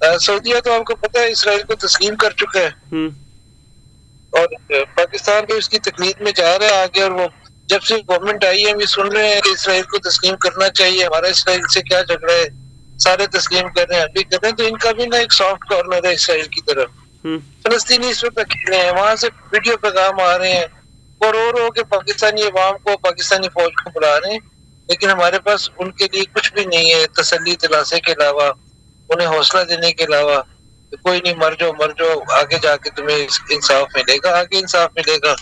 سعودیہ تو آپ کو پتہ ہے اسرائیل کو تسلیم کر چکا ہے، اور پاکستان بھی اس کی تقلید میں جا رہا ہے آگے، اور وہ جب سے گورنمنٹ آئی ہے ہم یہ سن رہے ہیں کہ اسرائیل کو تسلیم کرنا چاہیے، ہمارا اسرائیل سے کیا جھگڑا ہے، سارے تسلیم کر رہے ہیں، ہم بھی کر رہے ہیں، تو ان کا بھی نا ایک سافٹ کارنر ہے اسرائیل کی طرف. فلسطینی اس وقت اکیلے ہیں، وہاں سے ویڈیو پیغام آ رہے ہیں، اور رو کے پاکستانی عوام کو، پاکستانی فوج کو بلا رہے ہیں، لیکن ہمارے پاس ان کے لیے کچھ بھی نہیں ہے تسلی دلاسے کے علاوہ، انہیں حوصلہ دینے کے علاوہ کہ کوئی نہیں، مر جاؤ، آگے جا کے تمہیں انصاف ملے گا، آگے انصاف ملے گا.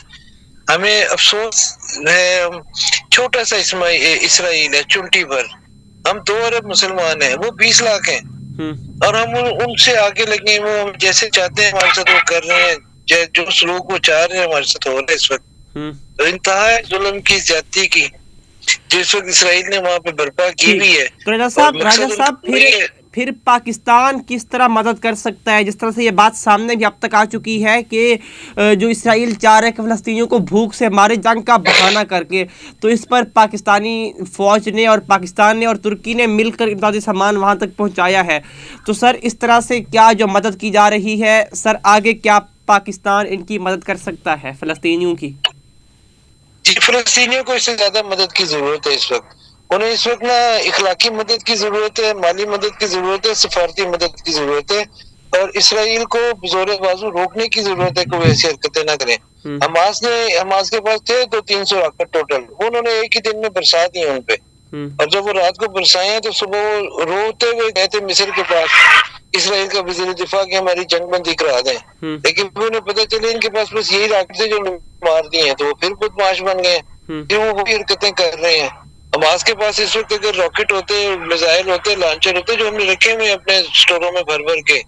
ہمیں افسوس ہے، چھوٹا سا اسرائیل ہے چمٹی بھر، ہم 2 ارب مسلمان ہیں، وہ 20 لاکھ ہیں، اور ہم ان سے آگے لگے، وہ جیسے چاہتے ہیں ہمارے ساتھ وہ کر رہے ہیں، جو سلوک وہ چاہ رہے ہیں ہمارے ساتھ ہو رہا ہے اس وقت. تو انتہا ہے ظلم کی، زیادتی کی، جس وقت اسرائیل نے وہاں پہ برپا کی بھی ہے. تو راجہ اور صاحب مقصد ان کا وہی ہے. پھر پاکستان کس طرح مدد کر سکتا ہے؟ جس طرح سے یہ بات سامنے بھی اب تک آ چکی ہے کہ جو اسرائیل چاہ رہے کہ فلسطینیوں کو بھوک سے مارے، جنگ کا بہانہ کر کے، تو اس پر پاکستانی فوج نے اور پاکستان نے اور ترکی نے مل کر امدادی سامان وہاں تک پہنچایا ہے. تو سر اس طرح سے کیا جو مدد کی جا رہی ہے، سر آگے کیا پاکستان ان کی مدد کر سکتا ہے فلسطینیوں کی؟ جی، فلسطینیوں کو اس سے زیادہ مدد کی ضرورت ہے اس وقت. انہیں اس وقت نا اخلاقی مدد کی ضرورت ہے، مالی مدد کی ضرورت ہے، سفارتی مدد کی ضرورت ہے، اور اسرائیل کو زور بازو روکنے کی ضرورت ہے کہ وہ ایسی حرکتیں نہ کریں. حماس کے پاس تھے 200-300 راکٹ ٹوٹل، انہوں نے ایک ہی دن میں برسا دیے ان پہ، اور جب وہ رات کو برسائے ہیں تو صبح وہ روتے ہوئے گئے تھے مصر کے پاس اسرائیل کا وزیر دفاع کی ہماری جنگ بندی کرا دیں، لیکن پھر انہیں پتہ چلے ان کے پاس بس یہی راکٹ تھے جو مار دیے ہیں، تو وہ پھر بدماش بن گئے، پھر وہ وہی حرکتیں کر رہے ہیں. حماس کے پاس اس وقت اگر راکٹ ہوتے، میزائل ہوتے، لانچر ہوتے جو ہم نے رکھے ہوئے اپنے سٹوروں میں بھر کے،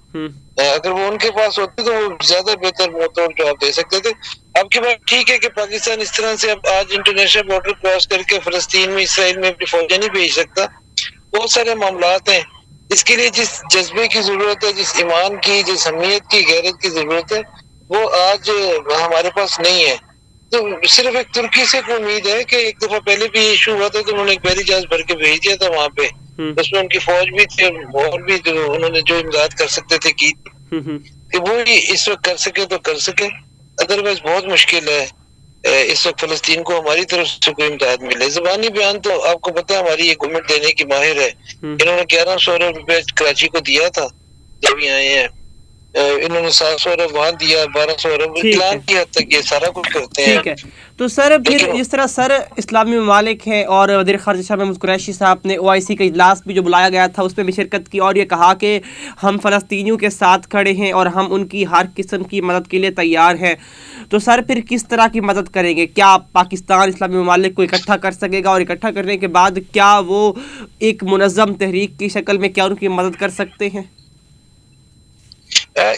اگر وہ ان کے پاس ہوتے تو وہ زیادہ بہتر موتور جواب دے سکتے تھے. اب کی بات ٹھیک ہے کہ پاکستان اس طرح سے اب آج انٹرنیشنل بارڈر کراس کر کے فلسطین میں، اسرائیل میں اپنی فوجیں نہیں بھیج سکتا. بہت سارے معاملات ہیں، اس کے لیے جس جذبے کی ضرورت ہے، جس ایمان کی، جس حمیت کی، غیرت کی ضرورت ہے، وہ آج ہمارے پاس نہیں ہے. تو صرف ایک ترکی سے امید ہے کہ ایک دفعہ پہلے بھی ایشو ہوا تھا تو انہوں نے ایک بحری جہاز بھر کے بھیج دیا تھا وہاں پہ، اس میں ان کی فوج بھی تھی اور بھی انہوں نے جو امداد کر سکتے تھے کی، کہ وہ اس وقت کر سکے تو کر سکے، ادروائز بہت مشکل ہے اس وقت فلسطین کو ہماری طرف سے کوئی امداد ملے. زبانی بیان تو آپ کو پتا ہے ہماری یہ گورنمنٹ دینے کی ماہر ہے، انہوں نے 1100 ارب روپے کراچی کو دیا تھا جب یہ آئے ہیں، انہوں نے 700 ارب وہاں دیا، 1200 ارب اعلان کی حد تک یہ سارا کچھ کرتے ہیں. ٹھیک ہے، تو سر پھر جس طرح سر اسلامی ممالک ہیں اور وزیر خارجہ شاہ محمود قریشی صاحب نے OIC کا اجلاس بھی جو بلایا گیا تھا اس میں بھی شرکت کی، اور یہ کہا کہ ہم فلسطینیوں کے ساتھ کھڑے ہیں اور ہم ان کی ہر قسم کی مدد کے لیے تیار ہیں. تو سر پھر کس طرح کی مدد کریں گے؟ کیا پاکستان اسلامی ممالک کو اکٹھا کر سکے گا، اور اکٹھا کرنے کے بعد کیا وہ ایک منظم تحریک کی شکل میں کیا ان کی مدد کر سکتے ہیں؟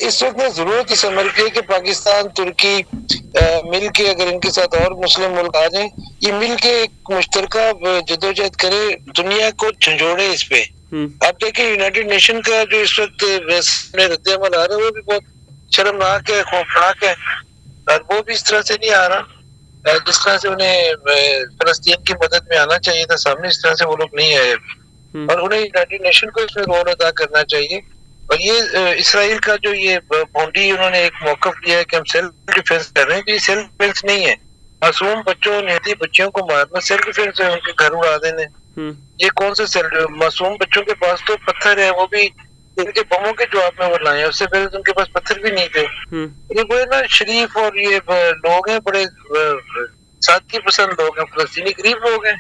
اس وقت میں ضرورت اس عمل کی ہے کہ پاکستان، ترکی مل کے اگر ان کے ساتھ اور مسلم ملک آ جائیں، یہ مل کے ایک مشترکہ جدوجہد کرے، دنیا کو جھنجھوڑے اس پہ. آپ دیکھیں یونائٹڈ نیشن کا جو اس وقت رد عمل آ رہا ہے وہ بھی بہت شرمناک ہے، خوفناک ہے، اور وہ بھی اس طرح سے نہیں آ رہا جس طرح سے انہیں فلسطین کی مدد میں آنا چاہیے تھا سامنے، اس طرح سے وہ لوگ نہیں آئے، اور انہیں یونائٹڈ نیشن کو اس میں رول ادا کرنا چاہیے. اور یہ اسرائیل کا جو یہ بونڈی انہوں نے ایک موقف لیا ہے کہ ہم سیلف ڈیفینس کر رہے ہیں، کہ یہ سیلف ڈیفینس نہیں ہے. معصوم بچوں، نہتی بچیوں کو مارنا سیلف ڈیفینس ہے، ان کے گھر اڑا دینے، یہ کون سے معصوم بچوں کے پاس تو پتھر ہے، وہ بھی ان کے بموں کے جواب میں وہ لائے، اس سے پہلے ان کے پاس پتھر بھی نہیں تھے. یہ وہ نا شریف اور یہ لوگ ہیں، بڑے سادگی پسند لوگ ہیں، فلسطینی غریب لوگ ہیں،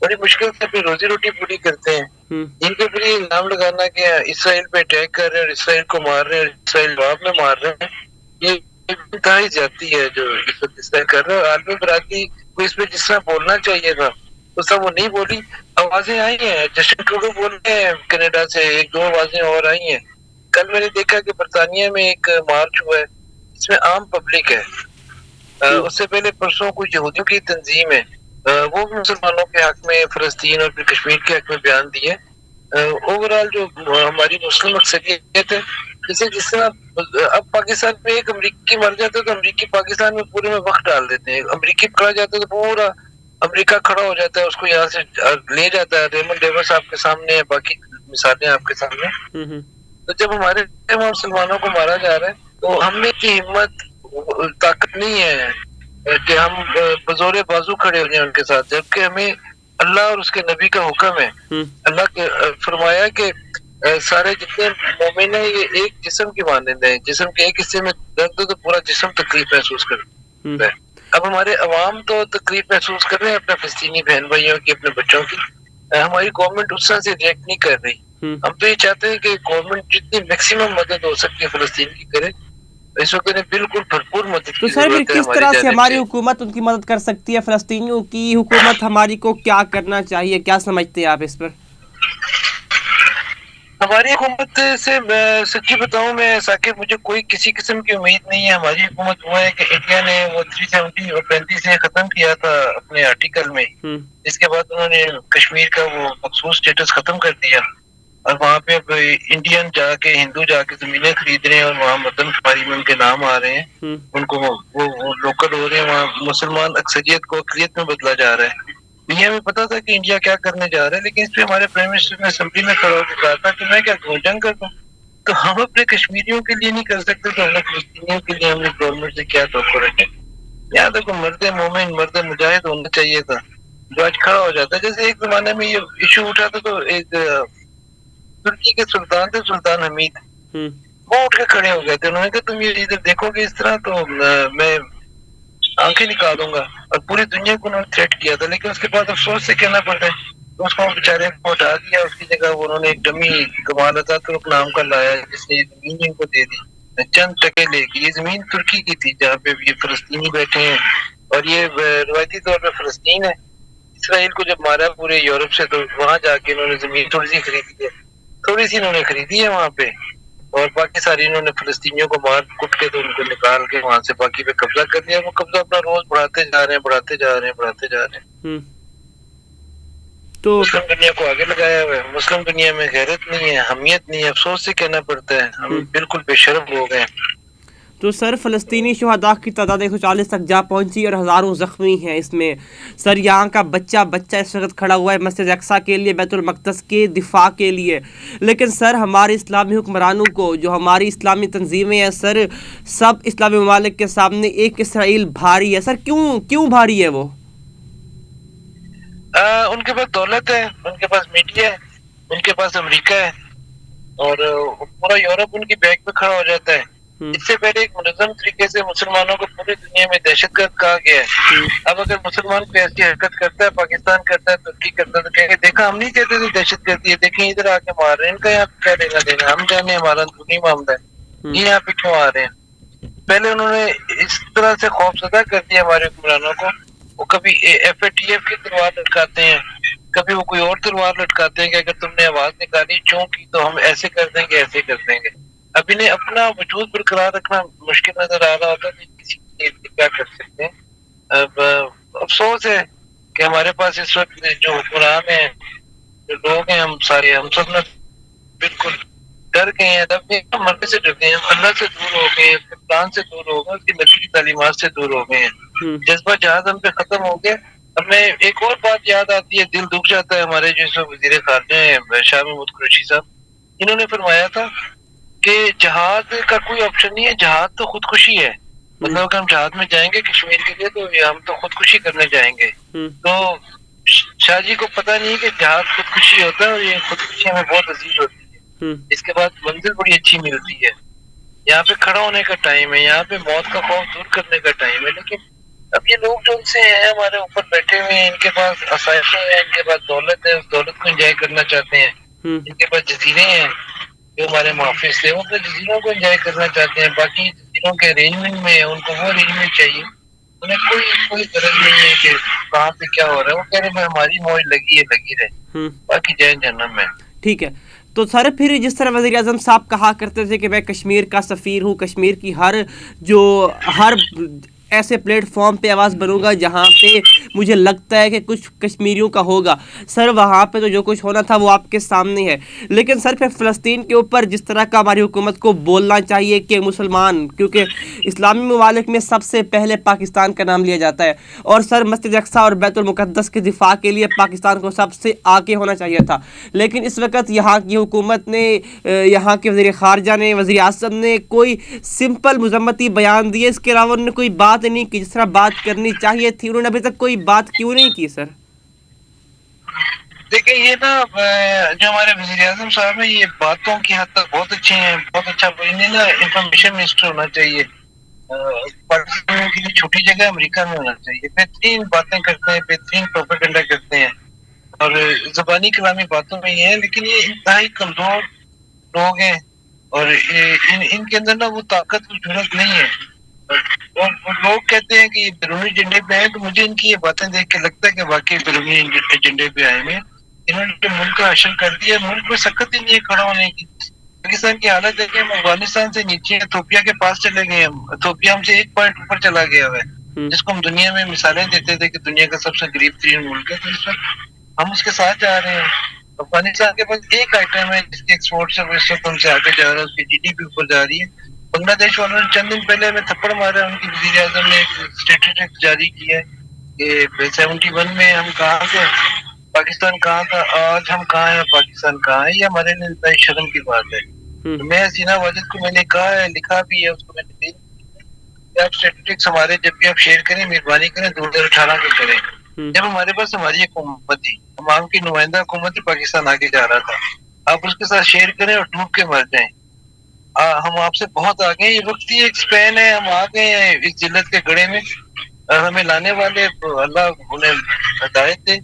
بڑی مشکل سے اپنی روزی روٹی پوری کرتے ہیں. ان کے اوپر یہ الزام لگانا کہ اسرائیل پہ اٹیک کر رہے ہیں اور اسرائیل کو مار رہے ہیں، اسرائیل جواب میں مار رہے ہیں، یہ انتہائی زیادتی ہے جو اس وقت اس طرح کر رہے ہیں. اور عالمی برادری کو اس پہ جس طرح بولنا چاہیے تھا اس طرح وہ نہیں بولی. آوازیں آئی ہیں، جسٹن ٹروڈو بول رہے ہیں کینیڈا سے، 1-2 آوازیں اور آئی ہیں. کل میں نے دیکھا کہ برطانیہ میں ایک مارچ ہوا ہے، اس میں عام پبلک ہے. اس سے پہلے پرسوں کوئی یہودیوں کی تنظیم ہے، وہ بھی مسلمانوں کے حق میں، فلسطین اور پھر کشمیر کے حق میں بیان دیے. اوورال جو ہماری مسلم اکثریت ہے، جس طرح اب پاکستان میں ایک امریکی مر جاتا ہے تو امریکی پاکستان میں پورے میں وقت ڈال دیتے ہیں. امریکی پکڑا جاتا ہے تو پورا امریکہ کھڑا ہو جاتا ہے، اس کو یہاں سے لے جاتا ہے. ریمنڈ ڈیوس آپ کے سامنے ہے، باقی مثالیں آپ کے سامنے. تو جب ہمارے مسلمانوں کو مارا جا رہا ہے تو ہم میں کی ہمت طاقت نہیں ہے کہ ہم بزور بازو کھڑے ہو جائیں ان کے ساتھ، جبکہ ہمیں اللہ اور اس کے نبی کا حکم ہے. اللہ کے فرمایا کہ سارے جتنے مومن ہیں یہ ایک جسم کی مانند ہیں، جسم کے ایک حصے میں درد ہو تو پورا جسم تکلیف محسوس کرتا ہے. اب ہمارے عوام تو تکلیف محسوس کر رہے ہیں اپنے فلسطینی بہن بھائیوں کی، اپنے بچوں کی. ہماری گورنمنٹ اس طرح سے ریئیکٹ نہیں کر رہی. ہم تو یہ چاہتے ہیں کہ گورنمنٹ جتنی میکسیمم مدد ہو سکتی ہے فلسطین کی کرے. اس وقت بالکل بھرپور مدد تو کی سر پھر ضرورت ہے کس ہماری طرح سے جانب ہماری سے. حکومت ان کی مدد کر سکتی ہے؟ فلسطینیوں کی حکومت ہماری کو کیا کرنا چاہیے، کیا سمجھتے ہیں آپ اس پر؟ ہماری حکومت سے میں سچی بتاؤں میں ثاقب مجھے کوئی کسی قسم کی امید نہیں ہے. ہماری حکومت وہ ہے کہ انڈیا نے وہ 370 اور 35 سے ختم کیا تھا اپنے آرٹیکل میں. اس کے بعد انہوں نے کشمیر کا وہ مخصوص سٹیٹس ختم کر دیا اور وہاں پہ اب انڈین جا کے ہندو جا کے زمینیں خرید رہے ہیں اور وہاں مدن شماری میں ان کے نام آ رہے ہیں. ان کو وہ لوکل ہو رہے ہیں. وہاں مسلمان اکثریت کو اقلیت میں بدلا جا رہا ہے. یہ ہمیں پتا تھا کہ انڈیا کیا کرنے جا رہا ہے، لیکن اس پہ ہمارے پرائم منسٹر نے اسمبلی میں کھڑا ہو کے کہا تھا کہ میں کیا کروں، جنگ کر دوں. تو ہم اپنے کشمیریوں کے لیے نہیں کر سکتے تو ہم نے فلسطینیوں کے لیے ہم نے گورنمنٹ سے کیا توقع رکھے. یہاں تک مرد مومن مرد مجاہد ہونا چاہیے تھا جو آج کھڑا ہو جاتا ہے. جیسے ایک زمانے میں یہ ایشو اٹھا تھا تو ایک ترکی کے سلطان تھے، سلطان حمید، وہ اٹھ کے کھڑے ہو گئے تھے. انہوں نے کہا تم یہ ادھر دیکھو گے اس طرح تو میں آنکھیں نکالوں گا، اور پوری دنیا کو انہوں نے تھریٹ کیا تھا. لیکن اس کے بعد افسوس سے کہنا پڑتا ہے تو اس کو بیچارے کو ہٹا دیا. اس کی جگہ انہوں نے ایک ڈمی کمال اتاترک نام کا لایا جس نے یہ زمین ان کو دے دی چند ٹکے لے کے. یہ زمین ترکی کی تھی جہاں پہ یہ فلسطینی بیٹھے ہیں، اور یہ روایتی طور پہ فلسطین ہے. اسرائیل کو جب مارا پورے یورپ سے تو وہاں جا کے انہوں نے زمین تھوڑی سی خریدی ہے، تھوڑی سی انہوں نے خریدی ہے وہاں پہ، اور باقی ساری انہوں نے فلسطینیوں کو مار کٹ کے تو ان کو نکال کے وہاں سے باقی پہ قبضہ کر دیا. وہ قبضہ اپنا روز بڑھاتے جا رہے ہیں بڑھاتے جا رہے ہیں بڑھاتے جا رہے ہیں. تو مسلم دنیا کو آگے لگایا ہوا ہے. مسلم دنیا میں غیرت نہیں ہے، حمیت نہیں ہے. افسوس سے کہنا پڑتا ہے ہم بالکل بے شرم لوگ ہیں. تو سر فلسطینی شہداء کی تعداد 140 تک جا پہنچی اور ہزاروں زخمی ہیں اس میں. سر یہاں کا بچہ اس وقت کھڑا ہوا ہے مسجد اقصیٰ کے لیے، بیت المقدس کے دفاع کے لیے. لیکن سر ہمارے اسلامی حکمرانوں کو، جو ہماری اسلامی تنظیمیں ہیں سر، سب اسلامی ممالک کے سامنے ایک اسرائیل بھاری ہے. سر کیوں بھاری ہے وہ؟ ان کے پاس دولت ہے، ان کے پاس میڈیا ہے، ان کے پاس امریکہ ہے، اور پورا یورپ ان کی بیک پہ کھڑا ہو جاتا ہے. اس سے پہلے ایک منظم طریقے سے مسلمانوں کو پوری دنیا میں دہشت گرد کہا گیا ہے. اب اگر مسلمان کوئی ایسی حرکت کرتا ہے، پاکستان کرتا ہے، ترکی کرتا ہے، تو کہیں گے دیکھا ہم نہیں کہتے تھے دہشت گردی ہے، دیکھیں ادھر آ کے مار رہے ہیں. ان کا یہاں کیا لینا دینا، ہم جانے ہمارا اندرونی معاملہ ہے، یہ یہاں پہ کیوں آ رہے ہیں. پہلے انہوں نے اس طرح سے خوف زدہ کر دیا ہمارے حکمرانوں کو. وہ کبھی ایف اے ٹی ایف کی تلوار لٹکاتے ہیں، کبھی وہ کوئی اور تلوار لٹکاتے ہیں کہ اگر تم نے آواز نکالی چوں کی تو ہم ایسے کر دیں گے ایسے کر دیں گے. اب انہیں اپنا وجود برقرار رکھنا مشکل نظر آ رہا ہوتا ہے. کسی کے کیا کر سکتے ہیں. اب افسوس ہے کہ ہمارے پاس اس وقت جو حکمران ہیں، جو لوگ ہیں، ہم سب نے بالکل ڈر گئے ہیں. اب مرنے سے ڈر گئے ہیں، اللہ سے دور ہو گئے ہیں، قرآن سے دور ہو گئے، اس کی نبی کی تعلیمات سے دور ہو گئے ہیں. جذبہ جہاد ہم پہ ختم ہو گیا. اب میں ایک اور بات یاد آتی ہے، دل دکھ جاتا ہے. ہمارے جو وزیر خارجہ ہیں شاہ محمود قریشی صاحب، انہوں نے فرمایا تھا کہ جہاد کا کوئی آپشن نہیں ہے، جہاد تو خودکشی ہے. مطلب اگر ہم جہاد میں جائیں گے کشمیر کے لیے تو ہم تو خودکشی کرنے جائیں گے. تو شاہ جی کو پتہ نہیں کہ جہاد خودکشی ہوتا ہے، اور یہ خودکشی ہمیں بہت عزیز ہوتی ہے. اس کے بعد منزل بڑی اچھی ملتی ہے. یہاں پہ کھڑا ہونے کا ٹائم ہے، یہاں پہ موت کا خوف دور کرنے کا ٹائم ہے. لیکن اب یہ لوگ جو ان سے ہیں ہمارے اوپر بیٹھے ہوئے ہیں، ان کے پاس آسائشیں ہیں، ان کے پاس دولت ہے، اس دولت کو انجوائے کرنا چاہتے ہیں. ان کے پاس جزیرے ہیں جو ہمارے محافظ تھے، وہ اپنے جزیروں کو انجوائے کرنا چاہتے ہیں. باقی جزیروں کے ارینجمنٹ میں ان کو وہ ارینجمنٹ چاہیے. انہیں کوئی غرض نہیں ہے کہ کہاں پہ کیا ہو رہا ہے. وہ کہہ رہے ہیں ہماری موج لگی رہے، باقی جائیں جہنم میں. ٹھیک ہے. تو سر پھر جس طرح وزیر اعظم صاحب کہا کرتے تھے کہ میں کشمیر کا سفیر ہوں، کشمیر کی ہر ایسے پلیٹ فارم پہ آواز بنوں گا جہاں پہ مجھے لگتا ہے کہ کچھ کشمیریوں کا ہوگا. سر وہاں پہ تو جو کچھ ہونا تھا وہ آپ کے سامنے ہے. لیکن سر پھر فلسطین کے اوپر جس طرح کا ہماری حکومت کو بولنا چاہیے کہ مسلمان، کیونکہ اسلامی ممالک میں سب سے پہلے پاکستان کا نام لیا جاتا ہے، اور سر مسجد اقصیٰ اور بیت المقدس کے دفاع کے لیے پاکستان کو سب سے آگے ہونا چاہیے تھا. لیکن اس وقت یہاں کی حکومت نے، یہاں کے وزیر خارجہ نے، وزیر اعظم نے کوئی سمپل مذمتی بیان دیے، اس کے علاوہ انہوں نے کوئی بات نہیں کی جس طرح بات کرنی چاہیے تھی. انہوں نے ابھی تک کوئی بات کیوں نہیں کی سر؟ دیکھیں یہ نا جو ہمارے وزیر اعظم صاحب ہیں یہ باتوں کی حد تک بہت اچھے ہیں، بہت اچھا. انہیں نا انفارمیشن منسٹر ہونا چاہیے. پاکستان کی چھوٹی جگہ امریکہ میں ہونا چاہیے. بہترین باتیں کرتے ہیں، بہترین پروپیگنڈا کرتے ہیں، اور زبانی کلامی باتوں میں یہ ہے. لیکن یہ انتہائی کمزور لوگ ہیں، اور ان کے اندر نا وہ طاقت کی ضرورت نہیں ہے. لوگ کہتے ہیں کہ یہ بیرونی ایجنڈے پہ ہیں، تو مجھے ان کی یہ باتیں دیکھ کے لگتا ہے کہ واقعی بیرونی ایجنڈے پہ آئے ہیں. انہوں نے ملک کا حشر کر دیا، ملک میں سخت ہی نہیں ہے کھڑا ہونے کی. پاکستان کی حالت دیکھیں، ہم افغانستان سے نیچے ایتھوپیا کے پاس چلے گئے ہیں. ایتھوپیا ہم سے 1 پوائنٹ اوپر چلا گیا ہے، جس کو ہم دنیا میں مثالیں دیتے تھے کہ دنیا کا سب سے غریب ترین ملک ہے. تو اس وقت ہم اس کے ساتھ جا رہے ہیں. افغانستان کے پاس ایک آئٹم ہے جس کے ایکسپورٹ سے وہ اس وقت ہم سے آگے جا رہا ہے، اس کی جی ڈی پی اوپر جا رہی ہے. بنگلہ دیش والوں نے چند دن پہلے ہمیں تھپڑ مارا. ان کی وزیر اعظم نے ایک اسٹیٹسٹک جاری کیا ہے کہ 71 میں ہم کہاں تھے، پاکستان کہاں تھا، آج ہم کہاں ہیں، پاکستان کہاں ہے. یہ ہمارے لیے انتہائی شرم کی بات ہے. میں حسینہ واجد کو میں نے کہا ہے، لکھا بھی ہے، اس کو میں نے بھیج دیا. آپ اسٹیٹسٹکس ہمارے جب بھی آپ شیئر کریں مہربانی کریں 2018 کے کریں، جب ہمارے پاس ہماری حکومت تھی، عوام کی نمائندہ حکومت تھی، پاکستان آگے جا رہا تھا. آپ اس کے ساتھ شیئر کریں اور ڈوب کے مر جائیں. ہم آپ سے بہت آگے ہیں. یہ وقت ہی ایک سپین ہے، ہم آ گئے ہیں اس ذلت کے گڑھے میں. ہمیں لانے والے اللہ انہیں ہدایت دے،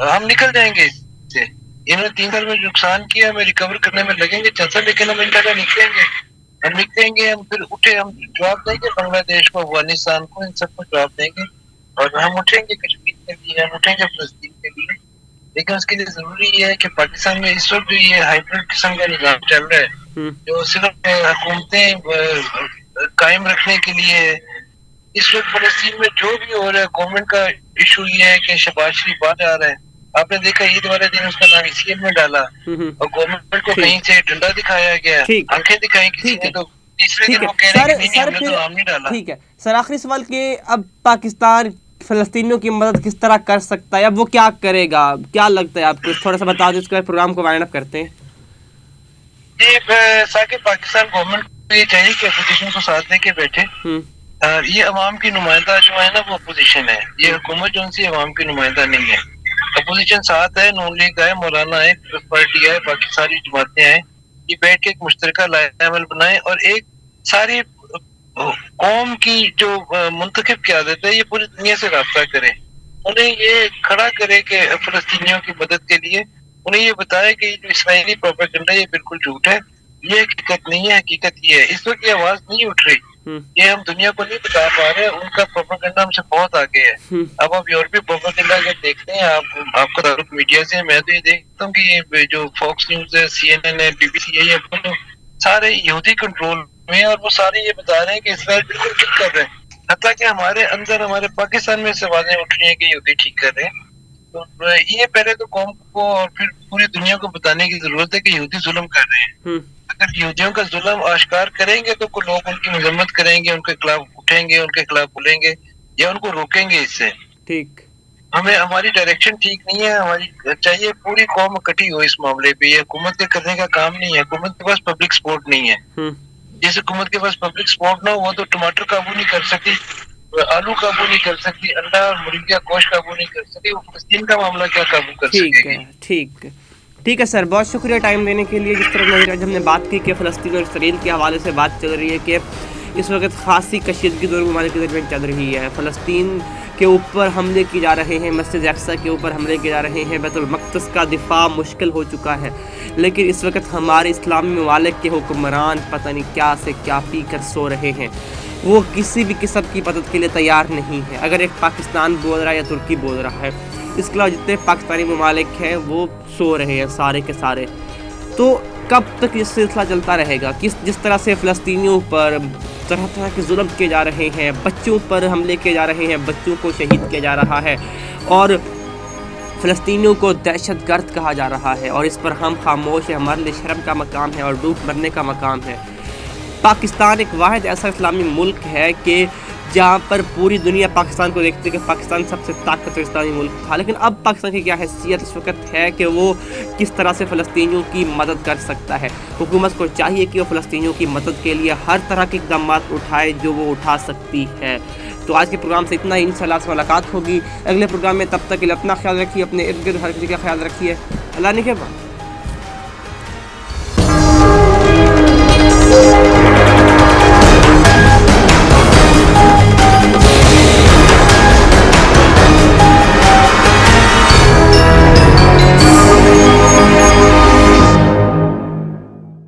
ہم نکل جائیں گے اس سے. انہوں نے 3 سال میں نقصان کیا، ہمیں ریکور کرنے میں لگیں گے 4 سال، لیکن ہم انشاءاللہ نکلیں گے. ہم نکلیں گے، ہم پھر اٹھے، ہم جواب دیں گے بنگلہ دیش کو، افغانستان کو، ان سب کو جواب دیں گے. اور ہم اٹھیں گے کشمیر کے لیے، ہم اٹھیں گے فلسطین کے لیے. لیکن اس کے لیے ضروری یہ ہے کہ پاکستان میں اس وقت جو یہ ہائیبرڈ قسم کا نظام چل رہا ہے، جو صرف حکومتیں قائم رکھنے کے لیے، اس وقت فلسطین میں جو بھی ہو رہا ہے، گورنمنٹ کا ایشو یہ ہے کہ شہباز شریف باہر جا رہا ہے. آپ نے دیکھا عید والے دن اس کا نام ECM میں ڈالا، اور گورنمنٹ کو کہیں سے ڈنڈا دکھایا گیا، آنکھیں دکھائی کسی نے، تو تیسرے دن وہ کہہ رہے ہیں کہ نہیں ہم نے تو نام نہیں ڈالا. ٹھیک ہے سر، آخری سوال کہ اب پاکستان فلسطینیوں کی مدد کس طرح کر سکتا ہے، اب وہ کیا کرے گا، کیا لگتا ہے آپ کو؟ تھوڑا سا بتا دیں، اس کے بعد پروگرام کو وائنڈ اپ کرتے ہیں. جی ساکر، پاکستان گورنمنٹ کو یہ چاہیے کہ اپوزیشن کو ساتھ لے کے بیٹھے. یہ عوام کی نمائندہ جو ہے نا وہ اپوزیشن ہے، یہ حکومت جو ان سے عوام کی نمائندہ نہیں ہے. اپوزیشن ساتھ ہے، نون لیگ ہے، مولانا ہے، پیپلز پارٹی ہے، باقی ساری جماعتیں ہیں. یہ بیٹھ کے ایک مشترکہ لائحہ عمل بنائیں، اور ایک ساری قوم کی جو منتخب قیادت ہے یہ پوری دنیا سے رابطہ کرے. انہیں یہ کھڑا کرے کہ فلسطینیوں کی مدد کے لیے انہیں یہ بتائے کہ جو اسرائیلی پروپیگنڈا یہ بالکل جھوٹ ہے، یہ حقیقت نہیں ہے. حقیقت یہ ہے اس وقت یہ آواز نہیں اٹھ رہی، یہ ہم دنیا کو نہیں بتا پا رہے. ان کا پروپیگنڈا ہم سے بہت آگے ہے. اب آپ یورپی پروپیگنڈا اگر دیکھتے ہیں، آپ کا تعلق میڈیا سے، میں تو یہ دیکھتا ہوں کہ یہ جو فاکس نیوز ہے، CNN ہے، BBC ہے، یہ سارے یہودی کنٹرول میں، اور وہ سارے یہ بتا رہے ہیں کہ اسرائیل بالکل ٹھیک کر رہے ہیں. حتیٰ کہ ہمارے اندر، ہمارے پاکستان میں سے آوازیں اٹھ رہی ہیں کہ یہودی ٹھیک کر رہے ہیں. تو یہ پہلے تو قوم کو اور پھر پوری دنیا کو بتانے کی ضرورت ہے کہ یہودی ظلم کر رہے ہیں. اگر یہودیوں کا ظلم آشکار کریں گے تو لوگ ان کی مذمت کریں گے، ان کے خلاف اٹھیں گے، ان کے خلاف بولیں گے، یا ان کو روکیں گے اس سے. ٹھیک، ہماری ڈائریکشن ٹھیک نہیں ہے. ہماری چاہیے پوری قوم اکٹھی ہو اس معاملے پہ. یہ حکومت کے کرنے کا کام نہیں ہے. حکومت کے پاس پبلک سپورٹ نہیں ہے. جس حکومت کے پاس پبلک سپورٹ نہ ہو، وہ تو ٹماٹر قابو نہیں کر سکتی، آلو قابو نہیں کر سکتی، انڈا اور مرغی کا گوشت قابو نہیں کر سکتی. وہ فلسطین کا معاملہ کیا قابو کر سکے گی؟ ٹھیک ہے سر، بہت شکریہ ٹائم دینے کے لیے. جس طرح آج ہم نے بات کی کہ فلسطین اور اسرائیل کے حوالے سے بات چل رہی ہے کہ اس وقت خاصی کشیدگی دونوں ممالک کے درمیان چل رہی ہے. فلسطین کے اوپر حملے کیے جا رہے ہیں، مسجد اقصیٰ کے اوپر حملے کیے جا رہے ہیں، بیت المقدس کا دفاع مشکل ہو چکا ہے. لیکن اس وقت ہمارے اسلامی ممالک کے حکمران پتہ نہیں کیا سے کیا پی کر سو رہے ہیں. وہ کسی بھی قسم کی مدد کے لیے تیار نہیں ہے. اگر ایک پاکستان بول رہا ہے یا ترکی بول رہا ہے، اس کے علاوہ جتنے پاکستانی ممالک ہیں وہ سو رہے ہیں سارے کے سارے. تو کب تک یہ سلسلہ چلتا رہے گا؟ جس طرح سے فلسطینیوں پر طرح طرح کے ظلم کیے جا رہے ہیں، بچوں پر حملے کیے جا رہے ہیں، بچوں کو شہید کیا جا رہا ہے اور فلسطینیوں کو دہشت گرد کہا جا رہا ہے، اور اس پر ہم خاموش ہیں۔ ہمارے لیے شرم کا مقام ہے اور ڈوب مرنے کا مقام ہے۔ پاکستان ایک واحد ایسا اسلامی ملک ہے کہ جہاں پر پوری دنیا پاکستان کو دیکھتی ہے کہ پاکستان سب سے طاقتور اسلامی ملک تھا، لیکن اب پاکستان کی کیا حیثیت اس وقت ہے کہ وہ کس طرح سے فلسطینیوں کی مدد کر سکتا ہے۔ حکومت کو چاہیے کہ وہ فلسطینیوں کی مدد کے لیے ہر طرح کے اقدامات اٹھائے جو وہ اٹھا سکتی ہے۔ تو آج کے پروگرام سے اتنا ہی، انشاءاللہ سے ملاقات ہوگی اگلے پروگرام میں، تب تک کے لیے اپنا خیال رکھیے، اپنے ارد گرد ہر کسی کا خیال رکھیے۔ اللہ نگہبان۔